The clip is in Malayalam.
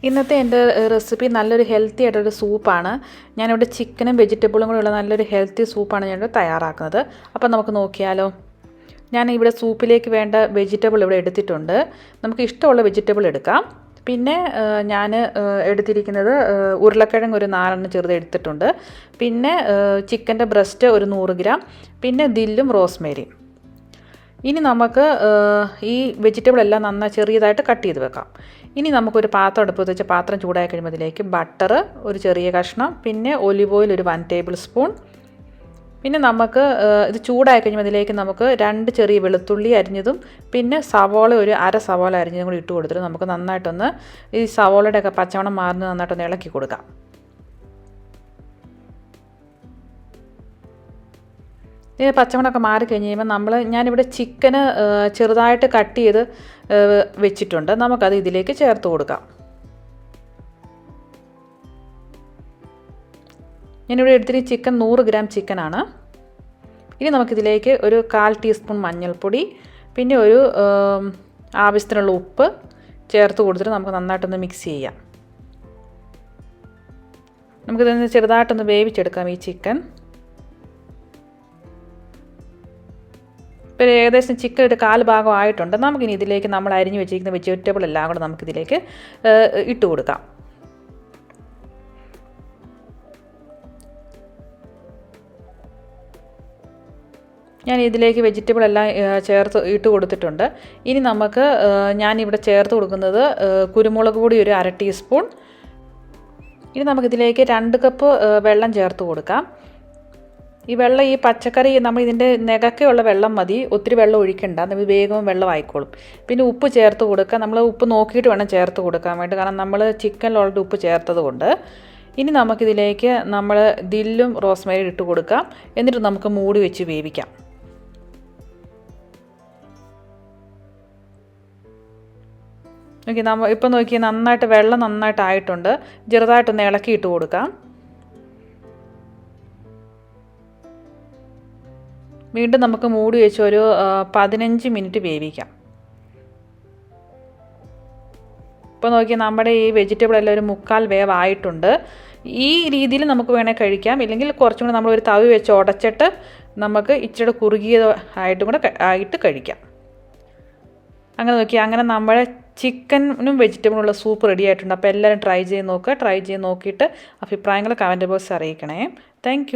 ഇന്നത്തെ എൻ്റെ റെസിപ്പി നല്ലൊരു ഹെൽത്തി ആയിട്ടൊരു സൂപ്പാണ്. ഞാനിവിടെ ചിക്കനും വെജിറ്റബിളും കൂടെ ഉള്ള നല്ലൊരു ഹെൽത്തി സൂപ്പാണ് ഞാനിവിടെ തയ്യാറാക്കുന്നത്. അപ്പോൾ നമുക്ക് നോക്കിയാലോ. ഞാൻ ഇവിടെ സൂപ്പിലേക്ക് വേണ്ട വെജിറ്റബിൾ ഇവിടെ എടുത്തിട്ടുണ്ട്. നമുക്ക് ഇഷ്ടമുള്ള വെജിറ്റബിൾ എടുക്കാം. പിന്നെ ഞാൻ എടുത്തിരിക്കുന്നത് ഉരുളക്കിഴങ്ങ് ഒരു 4 ചെറുത് എടുത്തിട്ടുണ്ട്. പിന്നെ ചിക്കൻ്റെ ബ്രസ്റ്റ് ഒരു 100 ഗ്രാം, പിന്നെ ദില്ലും റോസ്മേരിയും. ഇനി നമുക്ക് ഈ വെജിറ്റബിൾ എല്ലാം നന്നായി ചെറിയതായിട്ട് കട്ട് ചെയ്ത് വെക്കാം. ഇനി നമുക്കൊരു പാത്രം അടുപ്പത്ത് വെച്ച് പാത്രം ചൂടായി കഴിയുമ്പോൾ അതിലേക്ക് ബട്ടർ ഒരു ചെറിയ കഷ്ണം, പിന്നെ ഒലിവ് ഓയിൽ ഒരു 1 ടേബിൾ സ്പൂൺ, പിന്നെ നമുക്ക് ഇത് ചൂടായി കഴിയുമ്പോൾ അതിലേക്ക് നമുക്ക് 2 ചെറിയ വെളുത്തുള്ളി അരിഞ്ഞതും പിന്നെ സവോള ഒരു അര സവോള അരിഞ്ഞതും കൂടി ഇട്ട് കൊടുത്തിട്ട് നമുക്ക് നന്നായിട്ടൊന്ന് ഈ സവോളയുടെയൊക്കെ പച്ചമണം മാറുന്നത് നന്നായിട്ടൊന്ന് ഇളക്കി കൊടുക്കാം. ഈ പച്ചമണമൊക്കെ മാറിക്കഴിഞ്ഞ് കഴിയുമ്പോൾ ഞാനിവിടെ ചിക്കന് ചെറുതായിട്ട് കട്ട് ചെയ്ത് വെച്ചിട്ടുണ്ട്. നമുക്കത് ഇതിലേക്ക് ചേർത്ത് കൊടുക്കാം. ഞാനിവിടെ എടുത്തിട്ട് ചിക്കൻ 100 ഗ്രാം ചിക്കനാണ്. ഇനി നമുക്കിതിലേക്ക് ഒരു 1/4 ടീസ്പൂൺ മഞ്ഞൾപ്പൊടി, പിന്നെ ഒരു ആവശ്യത്തിനുള്ള ഉപ്പ് ചേർത്ത് കൊടുത്തിട്ട് നമുക്ക് നന്നായിട്ടൊന്ന് മിക്സ് ചെയ്യാം. നമുക്കിതൊന്ന് ചെറുതായിട്ടൊന്ന് വേവിച്ചെടുക്കാം ഈ ചിക്കൻ. ഇപ്പോൾ ഏകദേശം ചിക്കൻ ഒരു 1/4 ഭാഗം ആയിട്ടുണ്ട്. നമുക്കിനി ഇതിലേക്ക് നമ്മൾ അരിഞ്ഞ് വെച്ചിരിക്കുന്ന വെജിറ്റബിൾ എല്ലാം കൂടെ നമുക്കിതിലേക്ക് ഇട്ട് കൊടുക്കാം. ഞാൻ ഇതിലേക്ക് വെജിറ്റബിൾ എല്ലാം ചേർത്ത് ഇട്ട് കൊടുത്തിട്ടുണ്ട്. ഇനി നമുക്ക് ഞാനിവിടെ ചേർത്ത് കൊടുക്കുന്നത് കുരുമുളക് പൊടി ഒരു 1/2 ടീസ്പൂൺ. ഇനി നമുക്കിതിലേക്ക് 2 കപ്പ് വെള്ളം ചേർത്ത് കൊടുക്കാം. ഈ വെള്ളം ഈ പച്ചക്കറി നമ്മൾ ഇതിൻ്റെ നെകക്കെയുള്ള വെള്ളം മതി, ഒത്തിരി വെള്ളം ഒഴിക്കണ്ട, നമ്മൾ വേഗം വെള്ളം ആയിക്കോളും. പിന്നെ ഉപ്പ് ചേർത്ത് കൊടുക്കുക. നമ്മൾ ഉപ്പ് നോക്കിയിട്ട് വേണം ചേർത്ത് കൊടുക്കാൻ വേണ്ടി, കാരണം നമ്മൾ ചിക്കനിൽ ഓൾറെഡി ഉപ്പ് ചേർത്തത് കൊണ്ട്. ഇനി നമുക്കിതിലേക്ക് നമ്മൾ ദില്ലും റോസ്മേരി ഇട്ട് കൊടുക്കാം. എന്നിട്ട് നമുക്ക് മൂടി വെച്ച് വേവിക്കാം. നോക്കി ഇപ്പം നോക്കി നന്നായിട്ട് വെള്ളം നന്നായിട്ടായിട്ടുണ്ട്. ചെറുതായിട്ടൊന്ന് ഇളക്കിയിട്ട് കൊടുക്കാം. വീണ്ടും നമുക്ക് മൂടി വെച്ച് ഒരു 15 മിനിറ്റ് വേവിക്കാം. ഇപ്പോൾ നോക്കി നമ്മുടെ ഈ വെജിറ്റബിൾ എല്ലാം ഒരു 1/4 വേവായിട്ടുണ്ട്. ഈ രീതിയിൽ നമുക്ക് വേണേൽ കഴിക്കാം. ഇല്ലെങ്കിൽ കുറച്ചും കൂടെ നമ്മളൊരു തവി വെച്ച് ഉടച്ചിട്ട് നമുക്ക് ഇച്ചിരി കുറുകിയതായിട്ടും കൂടെ ആയിട്ട് കഴിക്കാം. അങ്ങനെ നോക്കി അങ്ങനെ നമ്മുടെ ചിക്കനും വെജിറ്റബിളുള്ള സൂപ്പ് റെഡി ആയിട്ടുണ്ട്. അപ്പോൾ എല്ലാവരും ട്രൈ ചെയ്ത് നോക്കുക. ട്രൈ ചെയ്ത് നോക്കിയിട്ട് അഭിപ്രായങ്ങൾ കമൻറ്റ് ബോക്സിൽ അറിയിക്കണേ. താങ്ക്